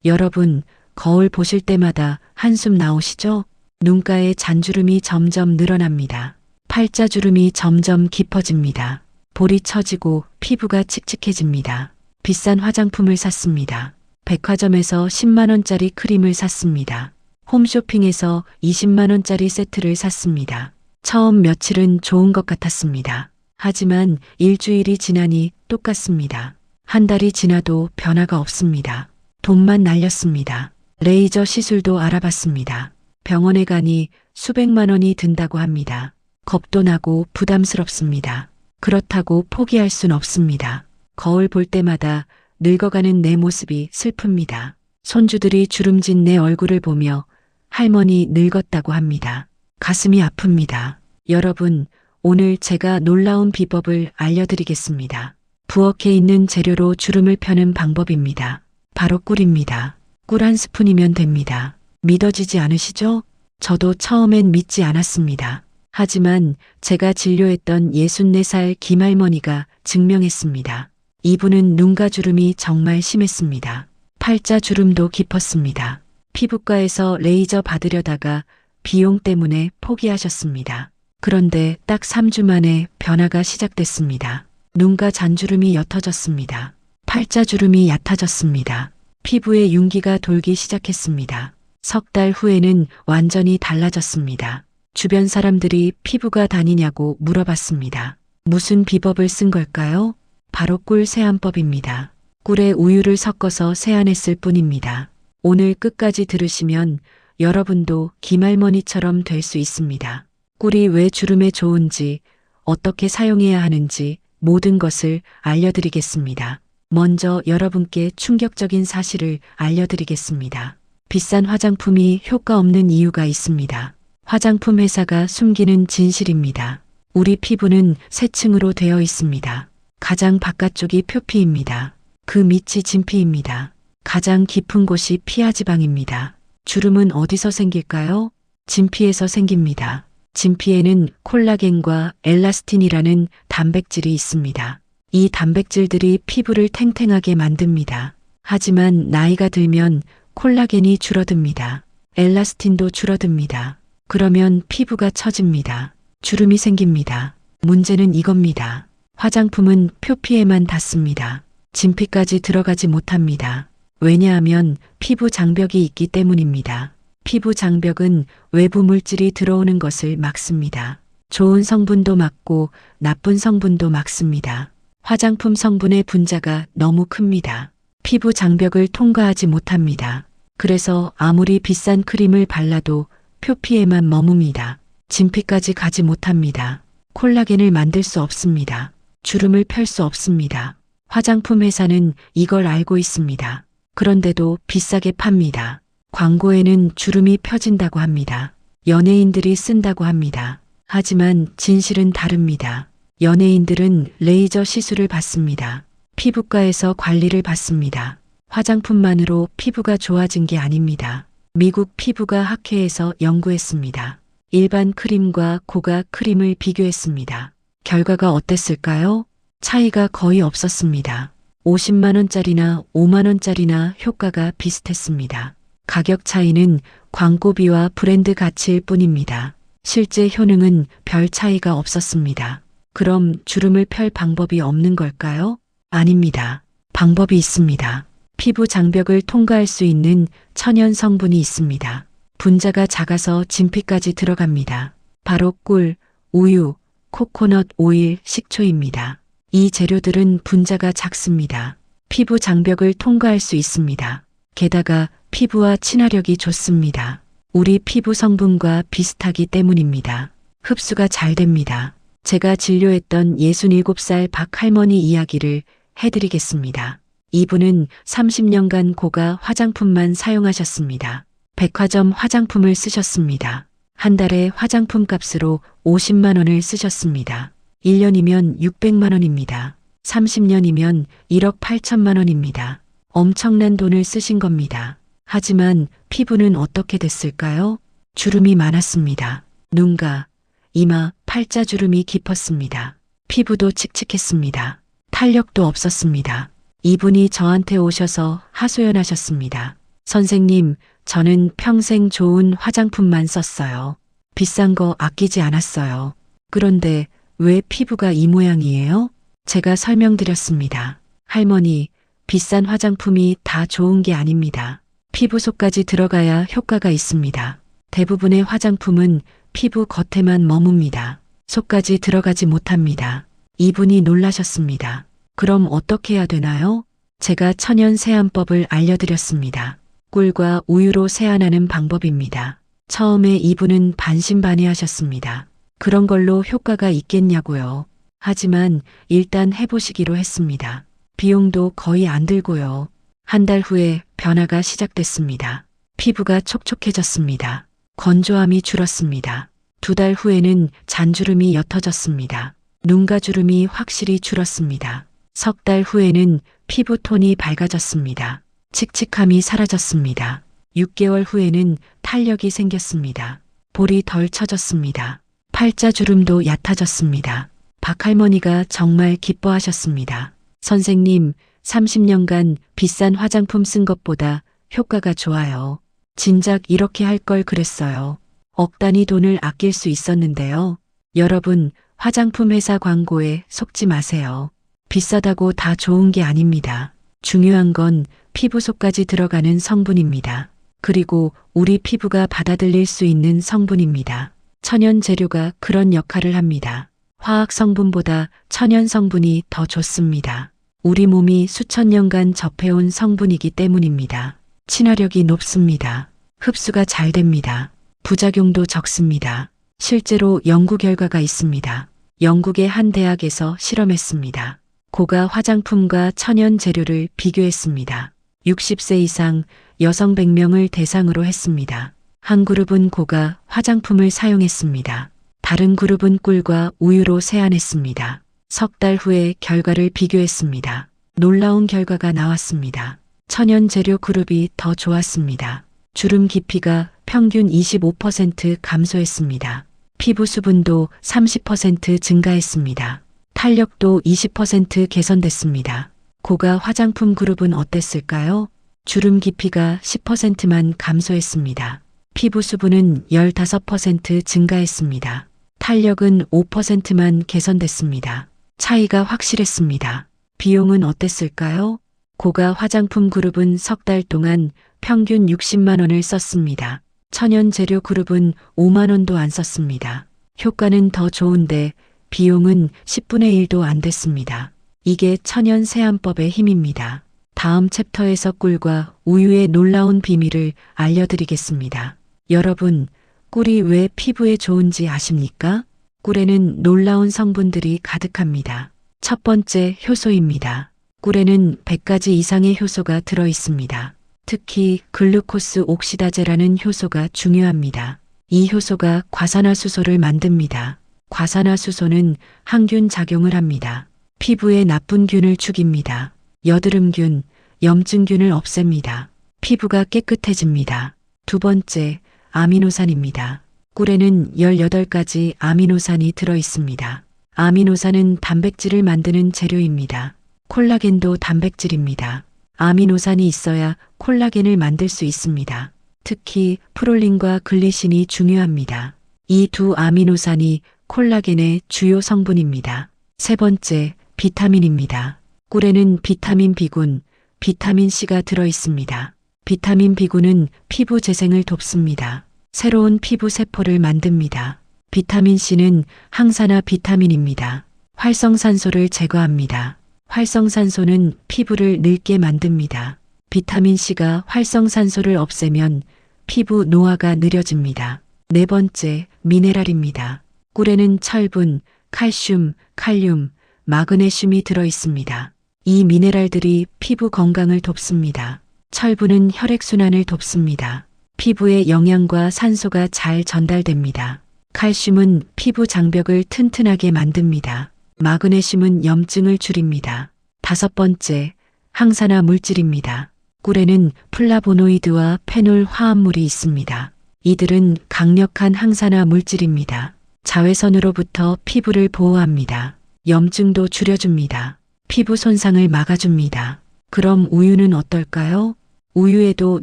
여러분, 거울 보실 때마다 한숨 나오시죠? 눈가에 잔주름이 점점 늘어납니다. 팔자주름이 점점 깊어집니다. 볼이 처지고 피부가 칙칙해집니다. 비싼 화장품을 샀습니다. 백화점에서 10만원짜리 크림을 샀습니다. 홈쇼핑에서 20만원짜리 세트를 샀습니다. 처음 며칠은 좋은 것 같았습니다. 하지만 일주일이 지나니 똑같습니다. 한 달이 지나도 변화가 없습니다. 돈만 날렸습니다. 레이저 시술도 알아봤습니다. 병원에 가니 수백만 원이 든다고 합니다. 겁도 나고 부담스럽습니다. 그렇다고 포기할 순 없습니다. 거울 볼 때마다 늙어가는 내 모습이 슬픕니다. 손주들이 주름진 내 얼굴을 보며 할머니 늙었다고 합니다. 가슴이 아픕니다. 여러분, 오늘 제가 놀라운 비법을 알려드리겠습니다. 부엌에 있는 재료로 주름을 펴는 방법입니다. 바로 꿀입니다. 꿀 한 스푼이면 됩니다. 믿어지지 않으시죠? 저도 처음엔 믿지 않았습니다. 하지만 제가 진료했던 64살 김할머니가 증명했습니다. 이분은 눈가 주름이 정말 심했습니다. 팔자 주름도 깊었습니다. 피부과에서 레이저 받으려다가 비용 때문에 포기하셨습니다. 그런데 딱 3주 만에 변화가 시작됐습니다. 눈가 잔주름이 옅어졌습니다. 팔자 주름이 얕아졌습니다. 피부에 윤기가 돌기 시작했습니다. 석 달 후에는 완전히 달라졌습니다. 주변 사람들이 피부가 다니냐고 물어봤습니다. 무슨 비법을 쓴 걸까요? 바로 꿀 세안법입니다. 꿀에 우유를 섞어서 세안했을 뿐입니다. 오늘 끝까지 들으시면 여러분도 김할머니처럼 될 수 있습니다. 꿀이 왜 주름에 좋은지, 어떻게 사용해야 하는지 모든 것을 알려드리겠습니다. 먼저 여러분께 충격적인 사실을 알려드리겠습니다. 비싼 화장품이 효과 없는 이유가 있습니다. 화장품 회사가 숨기는 진실입니다. 우리 피부는 세 층으로 되어 있습니다. 가장 바깥쪽이 표피입니다. 그 밑이 진피입니다. 가장 깊은 곳이 피하지방입니다. 주름은 어디서 생길까요? 진피에서 생깁니다. 진피에는 콜라겐과 엘라스틴이라는 단백질이 있습니다. 이 단백질들이 피부를 탱탱하게 만듭니다. 하지만 나이가 들면 콜라겐이 줄어듭니다. 엘라스틴도 줄어듭니다. 그러면 피부가 처집니다. 주름이 생깁니다. 문제는 이겁니다. 화장품은 표피에만 닿습니다. 진피까지 들어가지 못합니다. 왜냐하면 피부 장벽이 있기 때문입니다. 피부 장벽은 외부 물질이 들어오는 것을 막습니다. 좋은 성분도 막고 나쁜 성분도 막습니다. 화장품 성분의 분자가 너무 큽니다. 피부 장벽을 통과하지 못합니다. 그래서 아무리 비싼 크림을 발라도 표피에만 머뭅니다. 진피까지 가지 못합니다. 콜라겐을 만들 수 없습니다. 주름을 펼 수 없습니다. 화장품 회사는 이걸 알고 있습니다. 그런데도 비싸게 팝니다. 광고에는 주름이 펴진다고 합니다. 연예인들이 쓴다고 합니다. 하지만 진실은 다릅니다. 연예인들은 레이저 시술을 받습니다. 피부과에서 관리를 받습니다. 화장품만으로 피부가 좋아진 게 아닙니다. 미국 피부과 학회에서 연구했습니다. 일반 크림과 고가 크림을 비교했습니다. 결과가 어땠을까요? 차이가 거의 없었습니다. 50만원짜리나 5만원짜리나 효과가 비슷했습니다. 가격 차이는 광고비와 브랜드 가치일 뿐입니다. 실제 효능은 별 차이가 없었습니다. 그럼 주름을 펼 방법이 없는 걸까요? 아닙니다. 방법이 있습니다. 피부 장벽을 통과할 수 있는 천연 성분이 있습니다. 분자가 작아서 진피까지 들어갑니다. 바로 꿀, 우유, 코코넛 오일, 식초입니다. 이 재료들은 분자가 작습니다. 피부 장벽을 통과할 수 있습니다. 게다가 피부와 친화력이 좋습니다. 우리 피부 성분과 비슷하기 때문입니다. 흡수가 잘 됩니다. 제가 진료했던 67살 박할머니 이야기를 해드리겠습니다. 이분은 30년간 고가 화장품만 사용하셨습니다. 백화점 화장품을 쓰셨습니다. 한 달에 화장품 값으로 50만 원을 쓰셨습니다. 1년이면 600만 원입니다. 30년이면 1억 8천만 원입니다. 엄청난 돈을 쓰신 겁니다. 하지만 피부는 어떻게 됐을까요? 주름이 많았습니다. 눈가, 이마, 팔자 주름이 깊었습니다. 피부도 칙칙했습니다. 탄력도 없었습니다. 이분이 저한테 오셔서 하소연하셨습니다. 선생님, 저는 평생 좋은 화장품만 썼어요. 비싼 거 아끼지 않았어요. 그런데 왜 피부가 이 모양이에요? 제가 설명드렸습니다. 할머니, 비싼 화장품이 다 좋은 게 아닙니다. 피부 속까지 들어가야 효과가 있습니다. 대부분의 화장품은 피부 겉에만 머뭅니다. 속까지 들어가지 못합니다. 이분이 놀라셨습니다. 그럼 어떻게 해야 되나요? 제가 천연 세안법을 알려드렸습니다. 꿀과 우유로 세안하는 방법입니다. 처음에 이분은 반신반의하셨습니다. 그런 걸로 효과가 있겠냐고요. 하지만 일단 해보시기로 했습니다. 비용도 거의 안 들고요. 한 달 후에 변화가 시작됐습니다. 피부가 촉촉해졌습니다. 건조함이 줄었습니다. 2달 후에는 잔주름이 옅어졌습니다. 눈가주름이 확실히 줄었습니다. 3달 후에는 피부톤이 밝아졌습니다. 칙칙함이 사라졌습니다. 6개월 후에는 탄력이 생겼습니다. 볼이 덜 처졌습니다. 팔자주름도 얕아졌습니다. 박할머니가 정말 기뻐하셨습니다. 선생님, 30년간 비싼 화장품 쓴 것보다 효과가 좋아요. 진작 이렇게 할 걸 그랬어요. 억 단위 돈을 아낄 수 있었는데요. 여러분, 화장품 회사 광고에 속지 마세요. 비싸다고 다 좋은 게 아닙니다. 중요한 건 피부 속까지 들어가는 성분입니다. 그리고 우리 피부가 받아들일 수 있는 성분입니다. 천연 재료가 그런 역할을 합니다. 화학 성분보다 천연 성분이 더 좋습니다. 우리 몸이 수천 년간 접해온 성분이기 때문입니다. 친화력이 높습니다. 흡수가 잘 됩니다. 부작용도 적습니다. 실제로 연구 결과가 있습니다. 영국의 한 대학에서 실험했습니다. 고가 화장품과 천연 재료를 비교했습니다. 60세 이상 여성 100명을 대상으로 했습니다. 한 그룹은 고가 화장품을 사용했습니다. 다른 그룹은 꿀과 우유로 세안했습니다. 3달 후에 결과를 비교했습니다. 놀라운 결과가 나왔습니다. 천연 재료 그룹이 더 좋았습니다. 주름 깊이가 평균 25% 감소했습니다. 피부 수분도 30% 증가했습니다. 탄력도 20% 개선됐습니다. 고가 화장품 그룹은 어땠을까요? 주름 깊이가 10%만 감소했습니다. 피부 수분은 15% 증가했습니다. 탄력은 5%만 개선됐습니다. 차이가 확실했습니다. 비용은 어땠을까요? 고가 화장품 그룹은 3달 동안 평균 60만 원을 썼습니다. 천연 재료 그룹은 5만 원도 안 썼습니다. 효과는 더 좋은데 비용은 10분의 1도 안 됐습니다. 이게 천연 세안법의 힘입니다. 다음 챕터에서 꿀과 우유의 놀라운 비밀을 알려드리겠습니다. 여러분, 꿀이 왜 피부에 좋은지 아십니까? 꿀에는 놀라운 성분들이 가득합니다. 첫 번째, 효소입니다. 꿀에는 100가지 이상의 효소가 들어 있습니다. 특히 글루코스 옥시다제라는 효소가 중요합니다. 이 효소가 과산화수소를 만듭니다. 과산화수소는 항균 작용을 합니다. 피부에 나쁜 균을 죽입니다. 여드름균, 염증균을 없앱니다. 피부가 깨끗해집니다. 두 번째, 아미노산입니다. 꿀에는 18가지 아미노산이 들어 있습니다. 아미노산은 단백질을 만드는 재료입니다. 콜라겐도 단백질입니다. 아미노산이 있어야 콜라겐을 만들 수 있습니다. 특히 프롤린과 글리신이 중요합니다. 이 두 아미노산이 콜라겐의 주요 성분입니다. 세 번째, 비타민입니다. 꿀에는 비타민 B군, 비타민 C가 들어 있습니다. 비타민 B군은 피부 재생을 돕습니다. 새로운 피부 세포를 만듭니다. 비타민 C는 항산화 비타민입니다. 활성산소를 제거합니다. 활성산소는 피부를 늙게 만듭니다. 비타민 C가 활성산소를 없애면 피부 노화가 느려집니다. 네 번째, 미네랄입니다. 꿀에는 철분, 칼슘, 칼륨, 마그네슘이 들어 있습니다. 이 미네랄들이 피부 건강을 돕습니다. 철분은 혈액순환을 돕습니다. 피부에 영양과 산소가 잘 전달됩니다. 칼슘은 피부 장벽을 튼튼하게 만듭니다. 마그네슘은 염증을 줄입니다. 다섯 번째, 항산화 물질입니다. 꿀에는 플라보노이드와 페놀 화합물이 있습니다. 이들은 강력한 항산화 물질입니다. 자외선으로부터 피부를 보호합니다. 염증도 줄여줍니다. 피부 손상을 막아줍니다. 그럼 우유는 어떨까요? 우유에도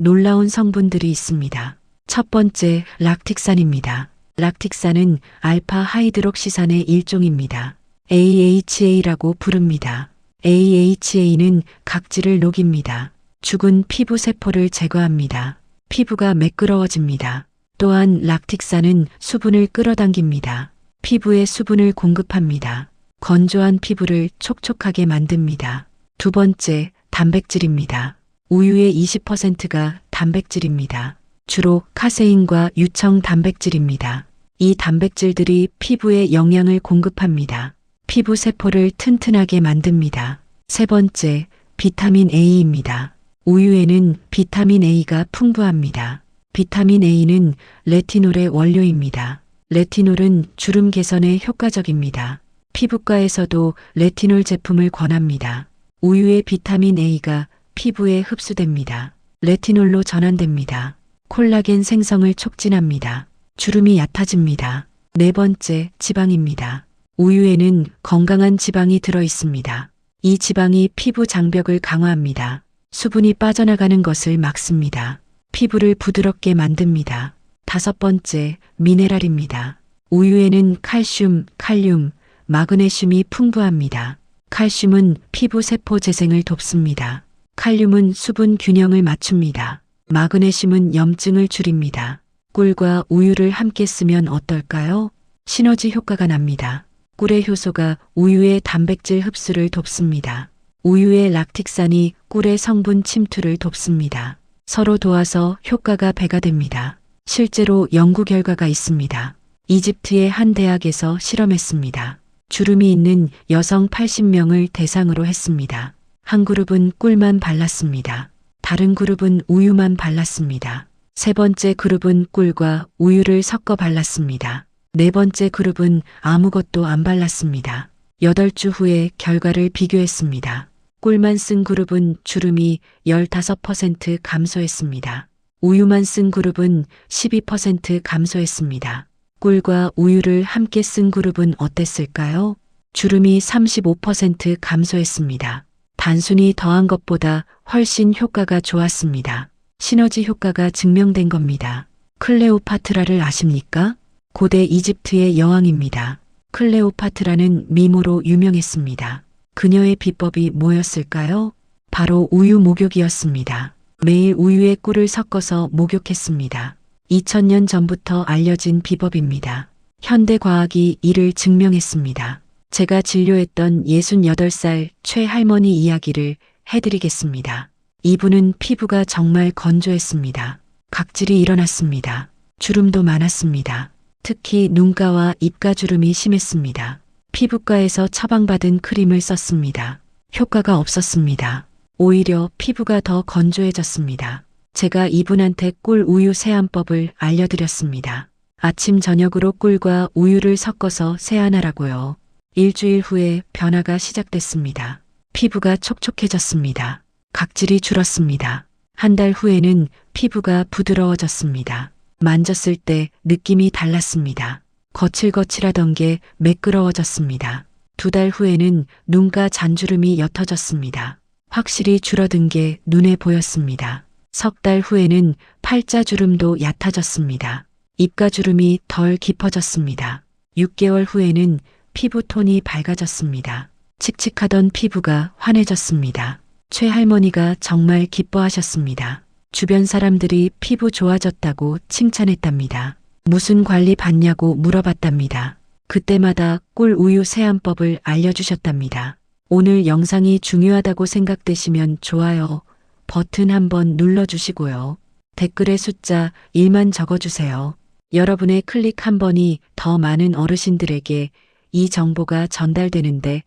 놀라운 성분들이 있습니다. 첫 번째, 락틱산입니다. 락틱산은 알파 하이드록시산의 일종입니다. AHA라고 부릅니다. AHA는 각질을 녹입니다. 죽은 피부 세포를 제거합니다. 피부가 매끄러워집니다. 또한 락틱산은 수분을 끌어당깁니다. 피부에 수분을 공급합니다. 건조한 피부를 촉촉하게 만듭니다. 두 번째, 단백질입니다. 우유의 20%가 단백질입니다. 주로 카세인과 유청 단백질입니다. 이 단백질들이 피부에 영양을 공급합니다. 피부 세포를 튼튼하게 만듭니다. 세 번째, 비타민 A입니다. 우유에는 비타민 A가 풍부합니다. 비타민 A는 레티놀의 원료입니다. 레티놀은 주름 개선에 효과적입니다. 피부과에서도 레티놀 제품을 권합니다. 우유의 비타민 A가 피부에 흡수됩니다. 레티놀로 전환됩니다. 콜라겐 생성을 촉진합니다. 주름이 얕아집니다. 네 번째, 지방입니다. 우유에는 건강한 지방이 들어 있습니다. 이 지방이 피부 장벽을 강화합니다. 수분이 빠져나가는 것을 막습니다. 피부를 부드럽게 만듭니다. 다섯 번째, 미네랄입니다. 우유에는 칼슘, 칼륨, 마그네슘이 풍부합니다. 칼슘은 피부 세포 재생을 돕습니다. 칼륨은 수분 균형을 맞춥니다. 마그네슘은 염증을 줄입니다. 꿀과 우유를 함께 쓰면 어떨까요? 시너지 효과가 납니다. 꿀의 효소가 우유의 단백질 흡수를 돕습니다. 우유의 락틱산이 꿀의 성분 침투를 돕습니다. 서로 도와서 효과가 배가 됩니다. 실제로 연구 결과가 있습니다. 이집트의 한 대학에서 실험했습니다. 주름이 있는 여성 80명을 대상으로 했습니다. 한 그룹은 꿀만 발랐습니다. 다른 그룹은 우유만 발랐습니다. 세 번째 그룹은 꿀과 우유를 섞어 발랐습니다. 네 번째 그룹은 아무것도 안 발랐습니다. 8주 후에 결과를 비교했습니다. 꿀만 쓴 그룹은 주름이 15% 감소했습니다. 우유만 쓴 그룹은 12% 감소했습니다. 꿀과 우유를 함께 쓴 그룹은 어땠을까요? 주름이 35% 감소했습니다. 단순히 더한 것보다 훨씬 효과가 좋았습니다. 시너지 효과가 증명된 겁니다. 클레오파트라를 아십니까? 고대 이집트의 여왕입니다. 클레오파트라는 미모로 유명했습니다. 그녀의 비법이 뭐였을까요? 바로 우유 목욕이었습니다. 매일 우유에 꿀을 섞어서 목욕했습니다. 2000년 전부터 알려진 비법입니다. 현대 과학이 이를 증명했습니다. 제가 진료했던 68살 최 할머니 이야기를 해드리겠습니다. 이분은 피부가 정말 건조했습니다. 각질이 일어났습니다. 주름도 많았습니다. 특히 눈가와 입가 주름이 심했습니다. 피부과에서 처방받은 크림을 썼습니다. 효과가 없었습니다. 오히려 피부가 더 건조해졌습니다. 제가 이분한테 꿀 우유 세안법을 알려드렸습니다. 아침 저녁으로 꿀과 우유를 섞어서 세안하라고요. 일주일 후에 변화가 시작됐습니다. 피부가 촉촉해졌습니다. 각질이 줄었습니다. 한 달 후에는 피부가 부드러워졌습니다. 만졌을 때 느낌이 달랐습니다. 거칠거칠하던 게 매끄러워졌습니다. 2달 후에는 눈가 잔주름이 옅어졌습니다. 확실히 줄어든 게 눈에 보였습니다. 3달 후에는 팔자주름도 얕아졌습니다. 입가주름이 덜 깊어졌습니다. 6개월 후에는 피부톤이 밝아졌습니다. 칙칙하던 피부가 환해졌습니다. 최할머니가 정말 기뻐하셨습니다. 주변 사람들이 피부 좋아졌다고 칭찬했답니다. 무슨 관리 받냐고 물어봤답니다. 그때마다 꿀 우유 세안법을 알려주셨답니다. 오늘 영상이 중요하다고 생각되시면 좋아요 버튼 한번 눌러주시고요. 댓글에 숫자 1만 적어주세요. 여러분의 클릭 한 번이 더 많은 어르신들에게 이 정보가 전달되는데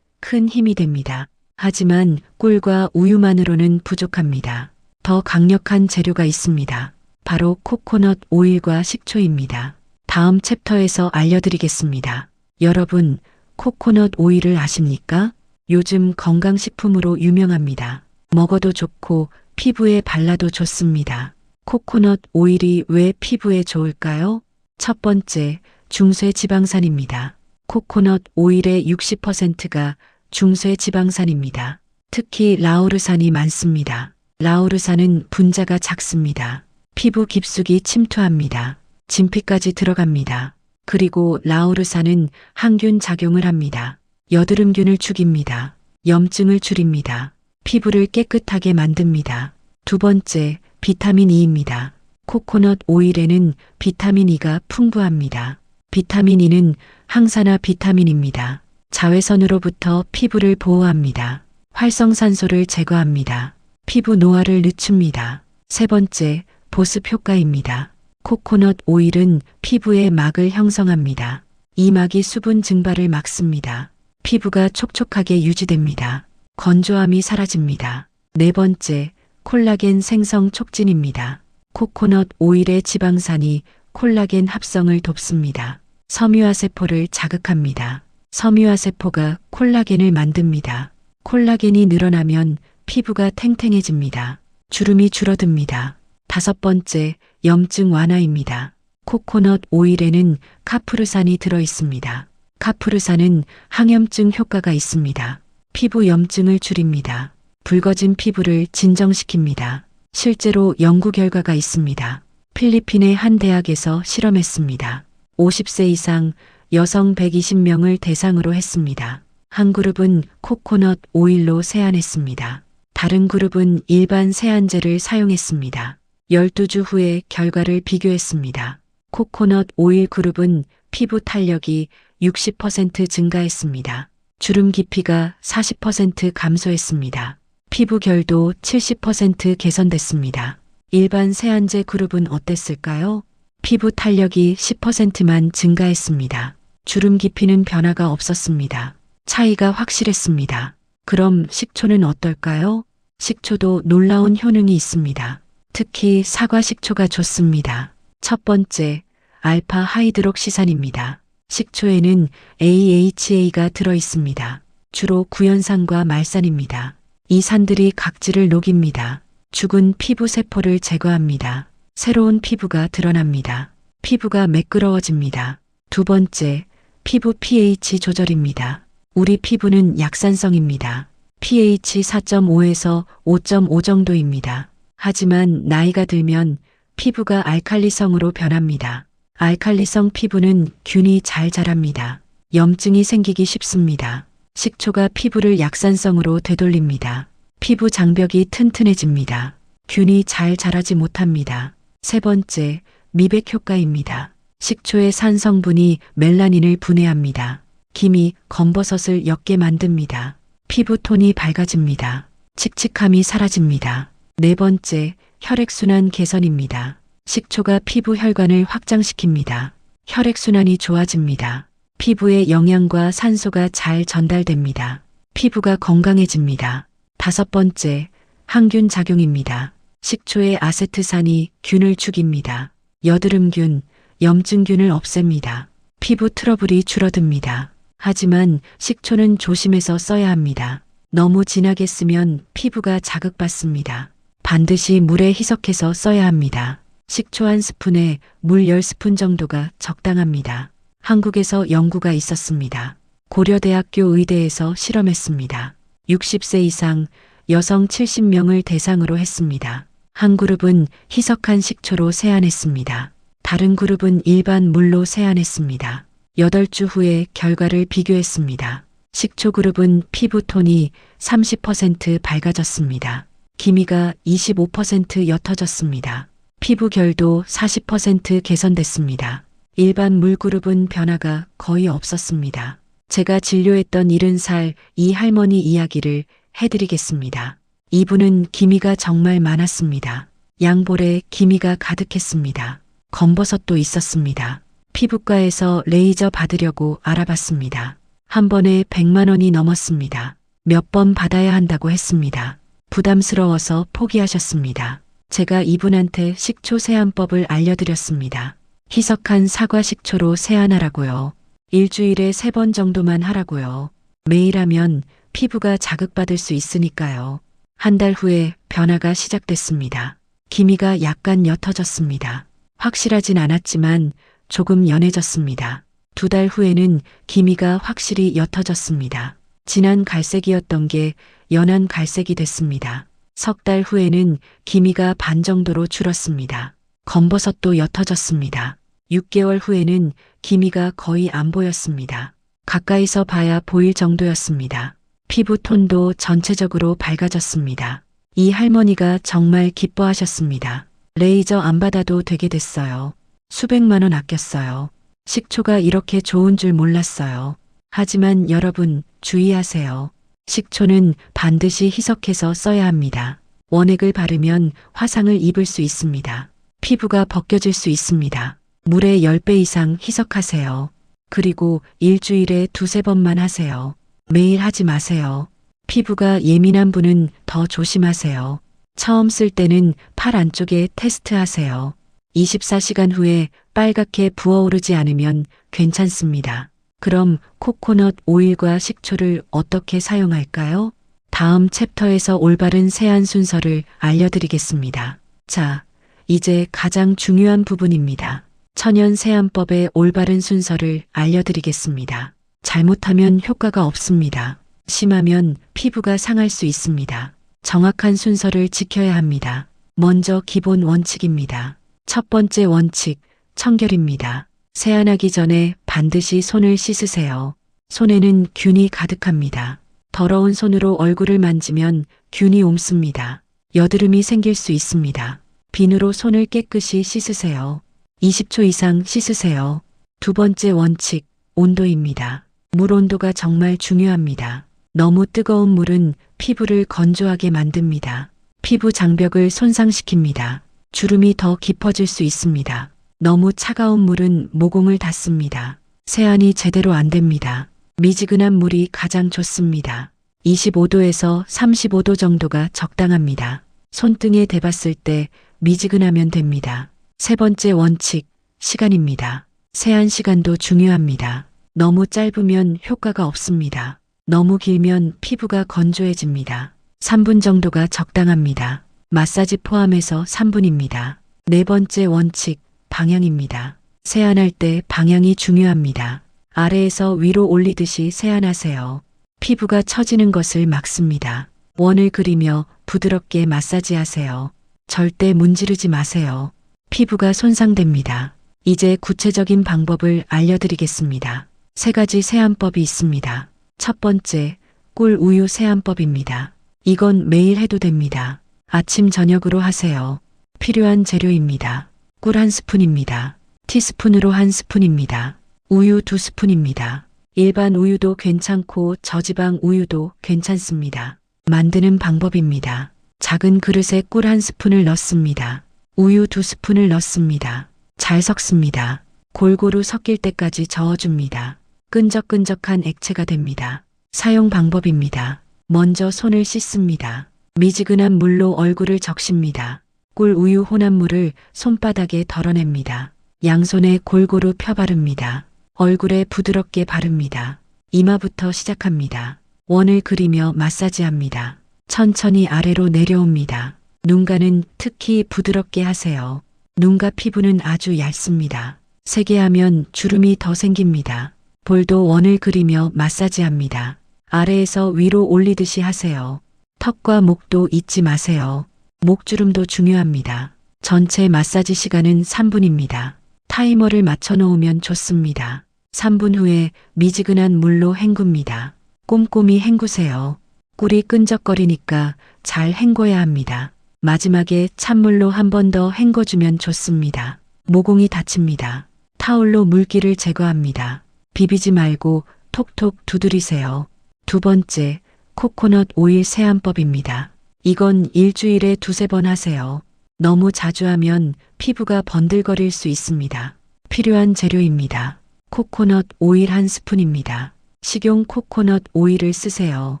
큰 힘이 됩니다. 하지만 꿀과 우유만으로는 부족합니다. 더 강력한 재료가 있습니다. 바로 코코넛 오일과 식초입니다. 다음 챕터에서 알려드리겠습니다. 여러분, 코코넛 오일을 아십니까? 요즘 건강식품으로 유명합니다. 먹어도 좋고 피부에 발라도 좋습니다. 코코넛 오일이 왜 피부에 좋을까요? 첫 번째, 중쇠지방산입니다. 코코넛 오일의 60%가 중쇠지방산입니다. 특히 라우르산이 많습니다. 라오르산은 분자가 작습니다. 피부 깊숙이 침투합니다. 진피까지 들어갑니다. 그리고 라오르산은 항균 작용을 합니다. 여드름균을 죽입니다. 염증을 줄입니다. 피부를 깨끗하게 만듭니다. 두 번째, 비타민 E입니다. 코코넛 오일에는 비타민 E가 풍부합니다. 비타민 E는 항산화 비타민입니다. 자외선으로부터 피부를 보호합니다. 활성산소를 제거합니다. 피부 노화를 늦춥니다. 세 번째, 보습 효과입니다. 코코넛 오일은 피부에 막을 형성합니다. 이 막이 수분 증발을 막습니다. 피부가 촉촉하게 유지됩니다. 건조함이 사라집니다. 네 번째, 콜라겐 생성 촉진입니다. 코코넛 오일의 지방산이 콜라겐 합성을 돕습니다. 섬유화 세포를 자극합니다. 섬유화 세포가 콜라겐을 만듭니다. 콜라겐이 늘어나면 피부가 탱탱해집니다. 주름이 줄어듭니다. 다섯 번째, 염증 완화입니다. 코코넛 오일에는 카프르산이 들어 있습니다. 카프르산은 항염증 효과가 있습니다. 피부 염증을 줄입니다. 붉어진 피부를 진정시킵니다. 실제로 연구 결과가 있습니다. 필리핀의 한 대학에서 실험했습니다. 50세 이상 여성 120명을 대상으로 했습니다. 한 그룹은 코코넛 오일로 세안했습니다. 다른 그룹은 일반 세안제를 사용했습니다. 12주 후에 결과를 비교했습니다. 코코넛 오일 그룹은 피부 탄력이 60% 증가했습니다. 주름 깊이가 40% 감소했습니다. 피부 결도 70% 개선됐습니다. 일반 세안제 그룹은 어땠을까요? 피부 탄력이 10%만 증가했습니다. 주름 깊이는 변화가 없었습니다. 차이가 확실했습니다. 그럼 식초는 어떨까요? 식초도 놀라운 효능이 있습니다. 특히 사과 식초가 좋습니다. 첫 번째, 알파 하이드록시산입니다. 식초에는 AHA가 들어 있습니다. 주로 구연산과 말산입니다. 이 산들이 각질을 녹입니다. 죽은 피부 세포를 제거합니다. 새로운 피부가 드러납니다. 피부가 매끄러워집니다. 두 번째, 피부 pH 조절입니다. 우리 피부는 약산성입니다. pH 4.5에서 5.5 정도입니다. 하지만 나이가 들면 피부가 알칼리성으로 변합니다. 알칼리성 피부는 균이 잘 자랍니다. 염증이 생기기 쉽습니다. 식초가 피부를 약산성으로 되돌립니다. 피부 장벽이 튼튼해집니다. 균이 잘 자라지 못합니다. 세 번째, 미백 효과입니다. 식초의 산 성분이 멜라닌을 분해합니다. 김이 검버섯을 옅게 만듭니다. 피부 톤이 밝아집니다. 칙칙함이 사라집니다. 네 번째, 혈액순환 개선입니다. 식초가 피부 혈관을 확장시킵니다. 혈액순환이 좋아집니다. 피부에 영양과 산소가 잘 전달됩니다. 피부가 건강해집니다. 다섯 번째, 항균 작용입니다. 식초의 아세트산이 균을 죽입니다. 여드름균, 염증균을 없앱니다. 피부 트러블이 줄어듭니다. 하지만 식초는 조심해서 써야 합니다. 너무 진하게 쓰면 피부가 자극받습니다. 반드시 물에 희석해서 써야 합니다. 식초 한 스푼에 물 10스푼 정도가 적당합니다. 한국에서 연구가 있었습니다. 고려대학교 의대에서 실험했습니다. 60세 이상 여성 70명을 대상으로 했습니다. 한 그룹은 희석한 식초로 세안했습니다. 다른 그룹은 일반 물로 세안했습니다. 8주 후에 결과를 비교했습니다. 식초 그룹은 피부 톤이 30% 밝아졌습니다. 기미가 25% 옅어졌습니다. 피부 결도 40% 개선됐습니다. 일반 물 그룹은 변화가 거의 없었습니다. 제가 진료했던 70살 이 할머니 이야기를 해드리겠습니다. 이분은 기미가 정말 많았습니다. 양볼에 기미가 가득했습니다. 검버섯도 있었습니다. 피부과에서 레이저 받으려고 알아봤습니다. 한 번에 100만 원이 넘었습니다. 몇 번 받아야 한다고 했습니다. 부담스러워서 포기하셨습니다. 제가 이분한테 식초 세안법을 알려드렸습니다. 희석한 사과 식초로 세안하라고요. 일주일에 3번 정도만 하라고요. 매일 하면 피부가 자극받을 수 있으니까요. 한 달 후에 변화가 시작됐습니다. 기미가 약간 옅어졌습니다. 확실하진 않았지만 조금 연해졌습니다. 2달 후에는 기미가 확실히 옅어졌습니다. 진한 갈색이었던 게 연한 갈색이 됐습니다. 석 달 후에는 기미가 반 정도로 줄었습니다. 검버섯도 옅어졌습니다. 6개월 후에는 기미가 거의 안 보였습니다. 가까이서 봐야 보일 정도였습니다. 피부 톤도 전체적으로 밝아졌습니다. 이 할머니가 정말 기뻐하셨습니다. 레이저 안 받아도 되게 됐어요. 수백만 원 아꼈어요. 식초가 이렇게 좋은 줄 몰랐어요. 하지만 여러분 주의하세요. 식초는 반드시 희석해서 써야 합니다. 원액을 바르면 화상을 입을 수 있습니다. 피부가 벗겨질 수 있습니다. 물에 10배 이상 희석하세요. 그리고 일주일에 2~3번만 하세요. 매일 하지 마세요. 피부가 예민한 분은 더 조심하세요. 처음 쓸 때는 팔 안쪽에 테스트하세요. 24시간 후에 빨갛게 부어오르지 않으면 괜찮습니다. 그럼 코코넛 오일과 식초를 어떻게 사용할까요? 다음 챕터에서 올바른 세안 순서를 알려드리겠습니다. 자, 이제 가장 중요한 부분입니다. 천연 세안법의 올바른 순서를 알려드리겠습니다. 잘못하면 효과가 없습니다. 심하면 피부가 상할 수 있습니다. 정확한 순서를 지켜야 합니다. 먼저 기본 원칙입니다. 첫 번째 원칙, 청결입니다. 세안하기 전에 반드시 손을 씻으세요. 손에는 균이 가득합니다. 더러운 손으로 얼굴을 만지면 균이 옮습니다. 여드름이 생길 수 있습니다. 비누로 손을 깨끗이 씻으세요. 20초 이상 씻으세요. 두 번째 원칙, 온도입니다. 물 온도가 정말 중요합니다. 너무 뜨거운 물은 피부를 건조하게 만듭니다. 피부 장벽을 손상시킵니다. 주름이 더 깊어질 수 있습니다. 너무 차가운 물은 모공을 닫습니다. 세안이 제대로 안 됩니다. 미지근한 물이 가장 좋습니다. 25도에서 35도 정도가 적당합니다. 손등에 대봤을 때 미지근하면 됩니다. 세 번째 원칙, 시간입니다. 세안 시간도 중요합니다. 너무 짧으면 효과가 없습니다. 너무 길면 피부가 건조해집니다. 3분 정도가 적당합니다. 마사지 포함해서 3분입니다. 네 번째 원칙, 방향입니다. 세안할 때 방향이 중요합니다. 아래에서 위로 올리듯이 세안하세요. 피부가 처지는 것을 막습니다. 원을 그리며 부드럽게 마사지하세요. 절대 문지르지 마세요. 피부가 손상됩니다. 이제 구체적인 방법을 알려드리겠습니다. 3가지 세안법이 있습니다. 첫 번째, 꿀 우유 세안법입니다. 이건 매일 해도 됩니다. 아침 저녁으로 하세요. 필요한 재료입니다. 꿀 1스푼입니다. 티스푼으로 1스푼입니다. 우유 2스푼입니다. 일반 우유도 괜찮고 저지방 우유도 괜찮습니다. 만드는 방법입니다. 작은 그릇에 꿀 1스푼을 넣습니다. 우유 2스푼을 넣습니다. 잘 섞습니다. 골고루 섞일 때까지 저어줍니다. 끈적끈적한 액체가 됩니다. 사용 방법입니다. 먼저 손을 씻습니다. 미지근한 물로 얼굴을 적십니다. 꿀 우유 혼합물을 손바닥에 덜어냅니다. 양손에 골고루 펴 바릅니다. 얼굴에 부드럽게 바릅니다. 이마부터 시작합니다. 원을 그리며 마사지합니다. 천천히 아래로 내려옵니다. 눈가는 특히 부드럽게 하세요. 눈가 피부는 아주 얇습니다. 세게 하면 주름이 더 생깁니다. 볼도 원을 그리며 마사지합니다. 아래에서 위로 올리듯이 하세요. 턱과 목도 잊지 마세요. 목주름도 중요합니다. 전체 마사지 시간은 3분입니다. 타이머를 맞춰 놓으면 좋습니다. 3분 후에 미지근한 물로 헹굽니다. 꼼꼼히 헹구세요. 꿀이 끈적거리니까 잘 헹궈야 합니다. 마지막에 찬물로 한 번 더 헹궈주면 좋습니다. 모공이 다칩니다. 타올로 물기를 제거합니다. 비비지 말고 톡톡 두드리세요. 두 번째, 코코넛 오일 세안법입니다. 이건 일주일에 2~3번 하세요. 너무 자주 하면 피부가 번들거릴 수 있습니다. 필요한 재료입니다. 코코넛 오일 1스푼입니다. 식용 코코넛 오일을 쓰세요.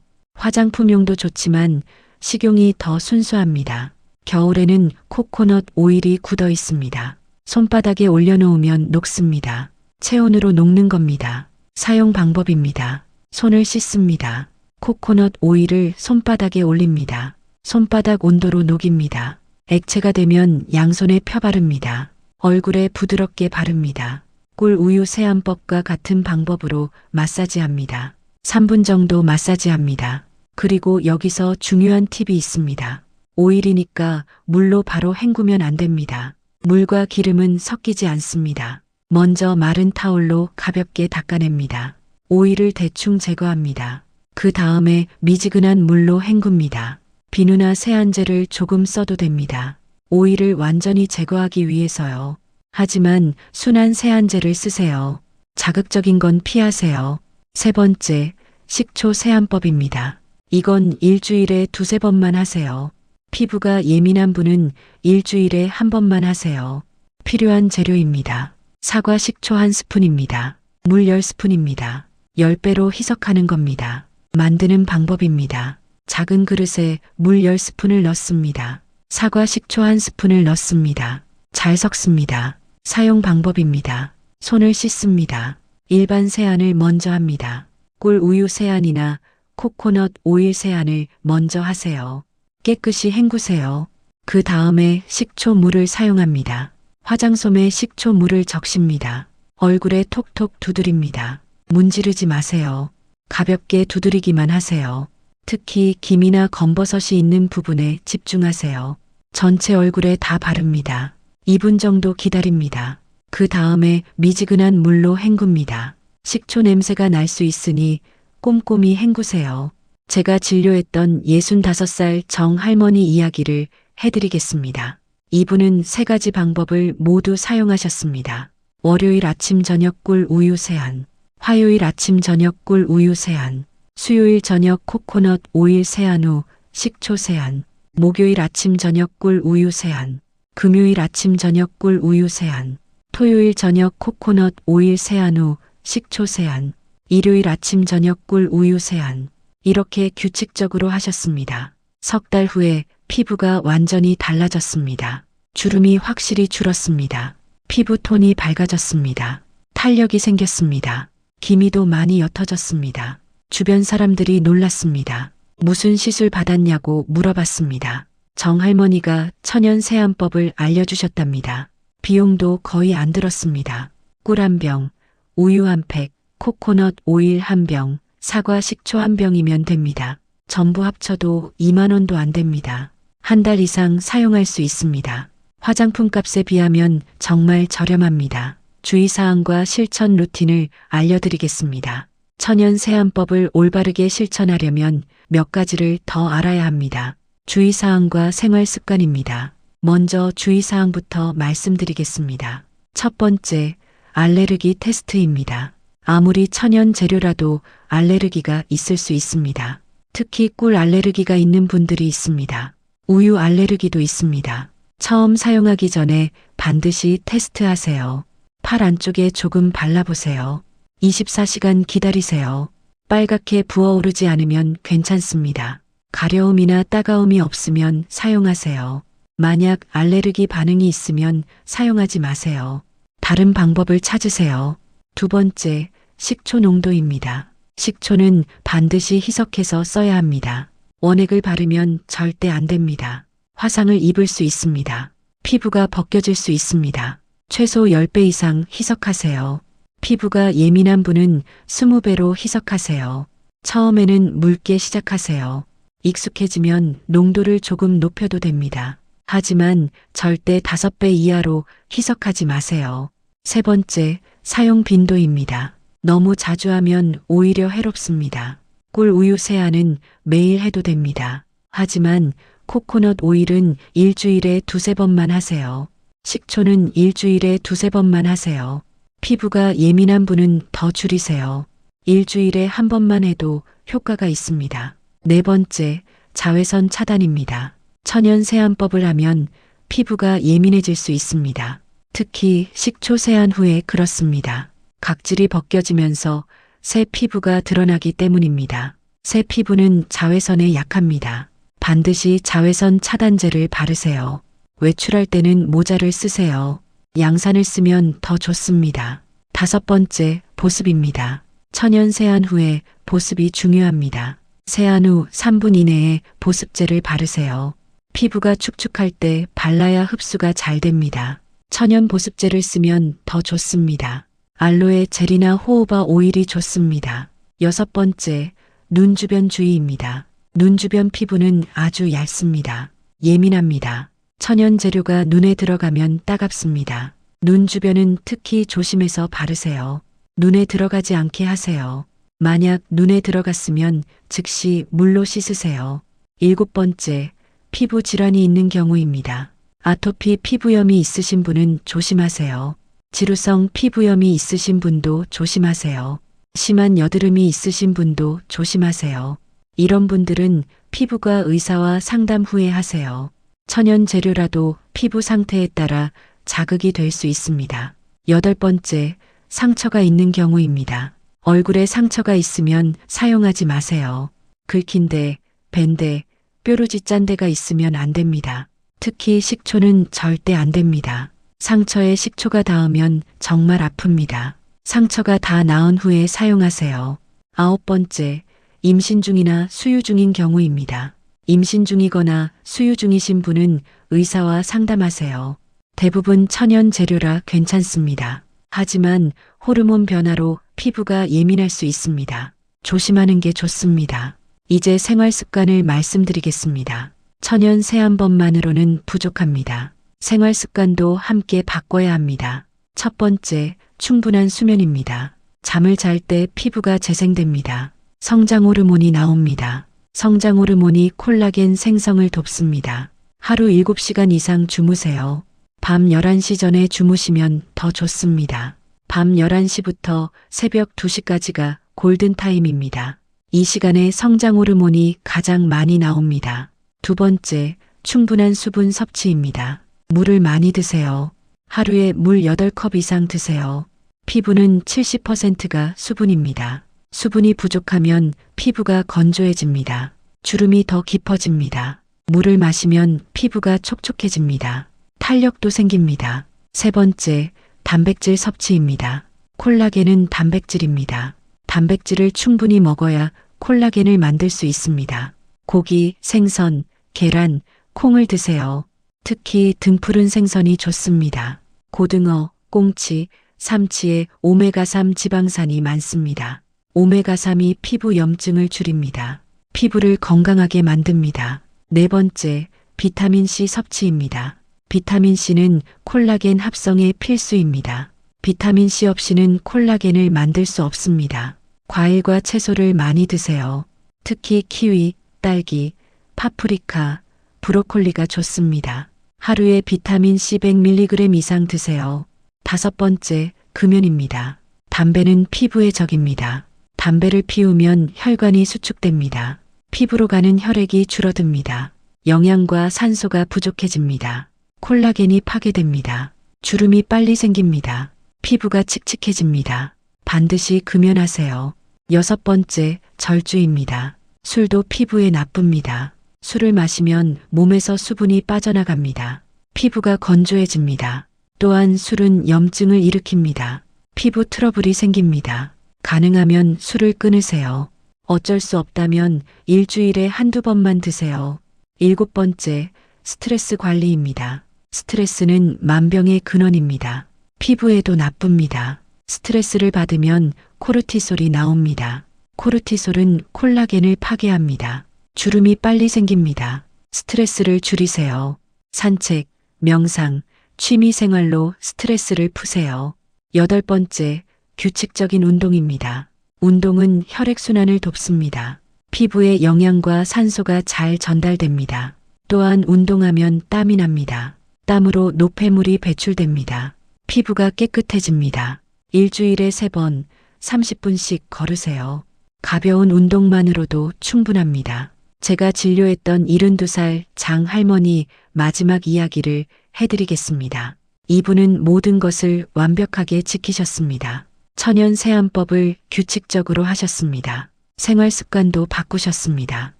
화장품용도 좋지만 식용이 더 순수합니다. 겨울에는 코코넛 오일이 굳어 있습니다. 손바닥에 올려놓으면 녹습니다. 체온으로 녹는 겁니다. 사용 방법입니다. 손을 씻습니다. 코코넛 오일을 손바닥에 올립니다. 손바닥 온도로 녹입니다. 액체가 되면 양손에 펴 바릅니다. 얼굴에 부드럽게 바릅니다. 꿀 우유 세안법과 같은 방법으로 마사지합니다. 3분 정도 마사지합니다. 그리고 여기서 중요한 팁이 있습니다. 오일이니까 물로 바로 헹구면 안 됩니다. 물과 기름은 섞이지 않습니다. 먼저 마른 타올로 가볍게 닦아냅니다. 오일을 대충 제거합니다. 그 다음에 미지근한 물로 헹굽니다. 비누나 세안제를 조금 써도 됩니다. 오일을 완전히 제거하기 위해서요. 하지만 순한 세안제를 쓰세요. 자극적인 건 피하세요. 세 번째, 식초 세안법입니다. 이건 일주일에 두세 번만 하세요. 피부가 예민한 분은 일주일에 한 번만 하세요. 필요한 재료입니다. 사과 식초 1스푼입니다. 물 10스푼입니다. 10배로 희석하는 겁니다. 만드는 방법입니다. 작은 그릇에 물 10스푼을 넣습니다. 사과 식초 1스푼을 넣습니다. 잘 섞습니다. 사용 방법입니다. 손을 씻습니다. 일반 세안을 먼저 합니다. 꿀 우유 세안이나 코코넛 오일 세안을 먼저 하세요. 깨끗이 헹구세요. 그 다음에 식초물을 사용합니다. 화장솜에 식초물을 적십니다. 얼굴에 톡톡 두드립니다. 문지르지 마세요. 가볍게 두드리기만 하세요. 특히 김이나 검버섯이 있는 부분에 집중하세요. 전체 얼굴에 다 바릅니다. 2분 정도 기다립니다. 그 다음에 미지근한 물로 헹굽니다. 식초 냄새가 날 수 있으니 꼼꼼히 헹구세요. 제가 진료했던 65살 정할머니 이야기를 해드리겠습니다. 이분은 3가지 방법을 모두 사용하셨습니다. 월요일 아침 저녁 꿀 우유 세안, 화요일 아침 저녁 꿀 우유 세안, 수요일 저녁 코코넛 오일 세안 후 식초 세안, 목요일 아침 저녁 꿀 우유 세안, 금요일 아침 저녁 꿀 우유 세안, 토요일 저녁 코코넛 오일 세안 후 식초 세안, 일요일 아침 저녁 꿀 우유 세안. 이렇게 규칙적으로 하셨습니다. 석 달 후에 피부가 완전히 달라졌습니다. 주름이 확실히 줄었습니다. 피부 톤이 밝아졌습니다. 탄력이 생겼습니다. 기미도 많이 옅어졌습니다. 주변 사람들이 놀랐습니다. 무슨 시술 받았냐고 물어봤습니다. 정할머니가 천연 세안법을 알려주셨답니다. 비용도 거의 안 들었습니다. 꿀 1병, 우유 1팩, 코코넛 오일 1병, 사과 식초 1병이면 됩니다. 전부 합쳐도 2만 원도 안 됩니다. 한 달 이상 사용할 수 있습니다. 화장품 값에 비하면 정말 저렴합니다. 주의사항과 실천 루틴을 알려드리겠습니다. 천연 세안법을 올바르게 실천하려면 몇 가지를 더 알아야 합니다. 주의사항과 생활 습관입니다. 먼저 주의사항부터 말씀드리겠습니다. 첫 번째, 알레르기 테스트입니다. 아무리 천연 재료라도 알레르기가 있을 수 있습니다. 특히 꿀 알레르기가 있는 분들이 있습니다. 우유 알레르기도 있습니다. 처음 사용하기 전에 반드시 테스트하세요. 팔 안쪽에 조금 발라보세요. 24시간 기다리세요. 빨갛게 부어오르지 않으면 괜찮습니다. 가려움이나 따가움이 없으면 사용하세요. 만약 알레르기 반응이 있으면 사용하지 마세요. 다른 방법을 찾으세요. 두 번째, 식초 농도입니다. 식초는 반드시 희석해서 써야 합니다. 원액을 바르면 절대 안 됩니다. 화상을 입을 수 있습니다. 피부가 벗겨질 수 있습니다. 최소 10배 이상 희석하세요. 피부가 예민한 분은 20배로 희석하세요. 처음에는 묽게 시작하세요. 익숙해지면 농도를 조금 높여도 됩니다. 하지만 절대 5배 이하로 희석하지 마세요. 세 번째, 사용 빈도입니다. 너무 자주 하면 오히려 해롭습니다. 꿀 우유 세안은 매일 해도 됩니다. 하지만 코코넛 오일은 일주일에 2~3번만 하세요. 식초는 일주일에 2~3번만 하세요. 피부가 예민한 분은 더 줄이세요. 일주일에 1번만 해도 효과가 있습니다. 네 번째, 자외선 차단입니다. 천연 세안법을 하면 피부가 예민해질 수 있습니다. 특히 식초 세안 후에 그렇습니다. 각질이 벗겨지면서 새 피부가 드러나기 때문입니다. 새 피부는 자외선에 약합니다. 반드시 자외선 차단제를 바르세요. 외출할 때는 모자를 쓰세요. 양산을 쓰면 더 좋습니다. 5번째, 보습입니다. 천연 세안 후에 보습이 중요합니다. 세안 후 3분 이내에 보습제를 바르세요. 피부가 축축할 때 발라야 흡수가 잘 됩니다. 천연 보습제를 쓰면 더 좋습니다. 알로에 젤이나 호호바 오일이 좋습니다. 6번째, 눈 주변 주의입니다. 눈 주변 피부는 아주 얇습니다. 예민합니다. 천연 재료가 눈에 들어가면 따갑습니다. 눈 주변은 특히 조심해서 바르세요. 눈에 들어가지 않게 하세요. 만약 눈에 들어갔으면 즉시 물로 씻으세요. 7번째, 피부 질환이 있는 경우입니다. 아토피 피부염이 있으신 분은 조심하세요. 지루성 피부염이 있으신 분도 조심하세요. 심한 여드름이 있으신 분도 조심하세요. 이런 분들은 피부과 의사와 상담 후에 하세요. 천연 재료라도 피부 상태에 따라 자극이 될 수 있습니다. 8번째, 상처가 있는 경우입니다. 얼굴에 상처가 있으면 사용하지 마세요. 긁힌데, 밴데, 뾰루지 짠 데가 있으면 안 됩니다. 특히 식초는 절대 안 됩니다. 상처에 식초가 닿으면 정말 아픕니다. 상처가 다 나은 후에 사용하세요. 9번째, 임신 중이나 수유 중인 경우입니다. 임신 중이거나 수유 중이신 분은 의사와 상담하세요. 대부분 천연 재료라 괜찮습니다. 하지만 호르몬 변화로 피부가 예민할 수 있습니다. 조심하는 게 좋습니다. 이제 생활 습관을 말씀드리겠습니다. 천연 세안법만으로는 부족합니다. 생활 습관도 함께 바꿔야 합니다. 첫 번째, 충분한 수면입니다. 잠을 잘 때 피부가 재생됩니다. 성장 호르몬이 나옵니다. 성장 호르몬이 콜라겐 생성을 돕습니다. 하루 7시간 이상 주무세요. 밤 11시 전에 주무시면 더 좋습니다. 밤 11시부터 새벽 2시까지가 골든타임입니다. 이 시간에 성장 호르몬이 가장 많이 나옵니다. 두 번째, 충분한 수분 섭취입니다. 물을 많이 드세요. 하루에 물 8컵 이상 드세요. 피부는 70%가 수분입니다. 수분이 부족하면 피부가 건조해집니다. 주름이 더 깊어집니다. 물을 마시면 피부가 촉촉해집니다. 탄력도 생깁니다. 세 번째, 단백질 섭취입니다. 콜라겐은 단백질입니다. 단백질을 충분히 먹어야 콜라겐을 만들 수 있습니다. 고기, 생선, 계란, 콩을 드세요. 특히 등푸른 생선이 좋습니다. 고등어, 꽁치, 삼치에 오메가3 지방산이 많습니다. 오메가3이 피부 염증을 줄입니다. 피부를 건강하게 만듭니다. 네 번째, 비타민C 섭취입니다. 비타민C는 콜라겐 합성에 필수입니다. 비타민C 없이는 콜라겐을 만들 수 없습니다. 과일과 채소를 많이 드세요. 특히 키위, 딸기, 파프리카, 브로콜리가 좋습니다. 하루에 비타민C 100mg 이상 드세요. 다섯 번째, 금연입니다. 담배는 피부의 적입니다. 담배를 피우면 혈관이 수축됩니다. 피부로 가는 혈액이 줄어듭니다. 영양과 산소가 부족해집니다. 콜라겐이 파괴됩니다. 주름이 빨리 생깁니다. 피부가 칙칙해집니다. 반드시 금연하세요. 여섯 번째, 절주입니다. 술도 피부에 나쁩니다. 술을 마시면 몸에서 수분이 빠져나갑니다. 피부가 건조해집니다. 또한 술은 염증을 일으킵니다. 피부 트러블이 생깁니다. 가능하면 술을 끊으세요. 어쩔 수 없다면 일주일에 한두 번만 드세요. 일곱 번째, 스트레스 관리입니다. 스트레스는 만병의 근원입니다. 피부에도 나쁩니다. 스트레스를 받으면 코르티솔이 나옵니다. 코르티솔은 콜라겐을 파괴합니다. 주름이 빨리 생깁니다. 스트레스를 줄이세요. 산책, 명상, 취미 생활로 스트레스를 푸세요. 여덟 번째, 규칙적인 운동입니다. 운동은 혈액순환을 돕습니다. 피부에 영양과 산소가 잘 전달됩니다. 또한 운동하면 땀이 납니다. 땀으로 노폐물이 배출됩니다. 피부가 깨끗해집니다. 일주일에 3번, 30분씩 걸으세요. 가벼운 운동만으로도 충분합니다. 제가 진료했던 72살 장 할머니 마지막 이야기를 해드리겠습니다. 이분은 모든 것을 완벽하게 지키셨습니다. 천연 세안법을 규칙적으로 하셨습니다. 생활 습관도 바꾸셨습니다.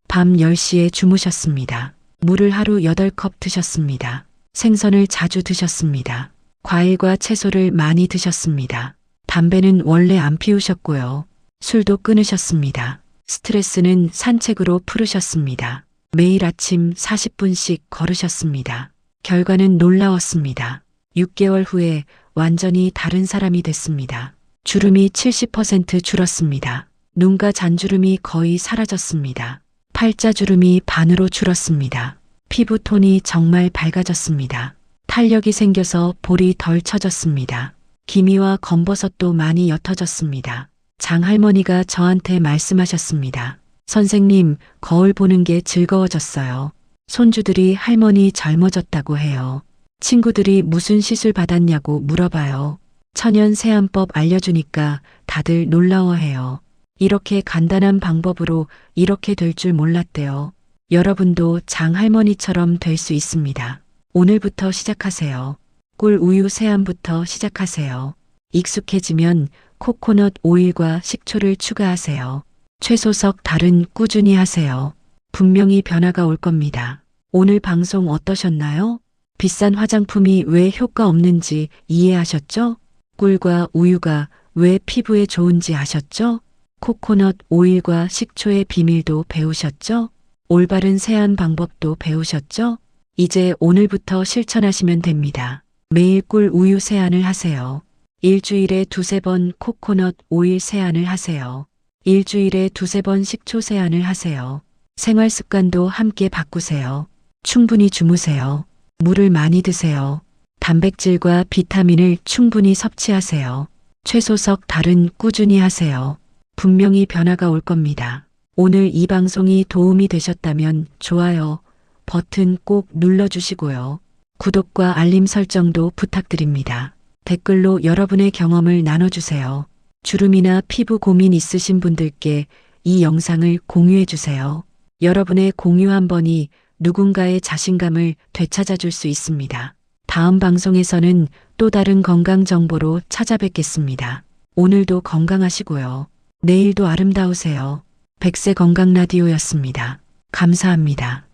밤 10시에 주무셨습니다. 물을 하루 8컵 드셨습니다. 생선을 자주 드셨습니다. 과일과 채소를 많이 드셨습니다. 담배는 원래 안 피우셨고요. 술도 끊으셨습니다. 스트레스는 산책으로 풀으셨습니다. 매일 아침 40분씩 걸으셨습니다. 결과는 놀라웠습니다. 6개월 후에 완전히 다른 사람이 됐습니다. 주름이 70% 줄었습니다. 눈가 잔주름이 거의 사라졌습니다. 팔자주름이 반으로 줄었습니다. 피부 톤이 정말 밝아졌습니다. 탄력이 생겨서 볼이 덜 처졌습니다. 기미와 검버섯도 많이 옅어졌습니다. 장할머니가 저한테 말씀하셨습니다. 선생님, 거울 보는 게 즐거워졌어요. 손주들이 할머니 젊어졌다고 해요. 친구들이 무슨 시술 받았냐고 물어봐요. 천연 세안법 알려주니까 다들 놀라워해요. 이렇게 간단한 방법으로 이렇게 될 줄 몰랐대요. 여러분도 장할머니처럼 될 수 있습니다. 오늘부터 시작하세요. 꿀 우유 세안부터 시작하세요. 익숙해지면 코코넛 오일과 식초를 추가하세요. 최소석 달은 꾸준히 하세요. 분명히 변화가 올 겁니다. 오늘 방송 어떠셨나요? 비싼 화장품이 왜 효과 없는지 이해하셨죠? 꿀과 우유가 왜 피부에 좋은지 아셨죠? 코코넛 오일과 식초의 비밀도 배우셨죠? 올바른 세안 방법도 배우셨죠? 이제 오늘부터 실천하시면 됩니다. 매일 꿀 우유 세안을 하세요. 일주일에 2~3번 코코넛 오일 세안을 하세요. 일주일에 2~3번 식초 세안을 하세요. 생활 습관도 함께 바꾸세요. 충분히 주무세요. 물을 많이 드세요. 단백질과 비타민을 충분히 섭취하세요. 최소석 달은 꾸준히 하세요. 분명히 변화가 올 겁니다. 오늘 이 방송이 도움이 되셨다면 좋아요 버튼 꼭 눌러주시고요. 구독과 알림 설정도 부탁드립니다. 댓글로 여러분의 경험을 나눠주세요. 주름이나 피부 고민 있으신 분들께 이 영상을 공유해주세요. 여러분의 공유 한 번이 누군가의 자신감을 되찾아줄 수 있습니다. 다음 방송에서는 또 다른 건강 정보로 찾아뵙겠습니다. 오늘도 건강하시고요. 내일도 아름다우세요. 백세 건강 라디오였습니다. 감사합니다.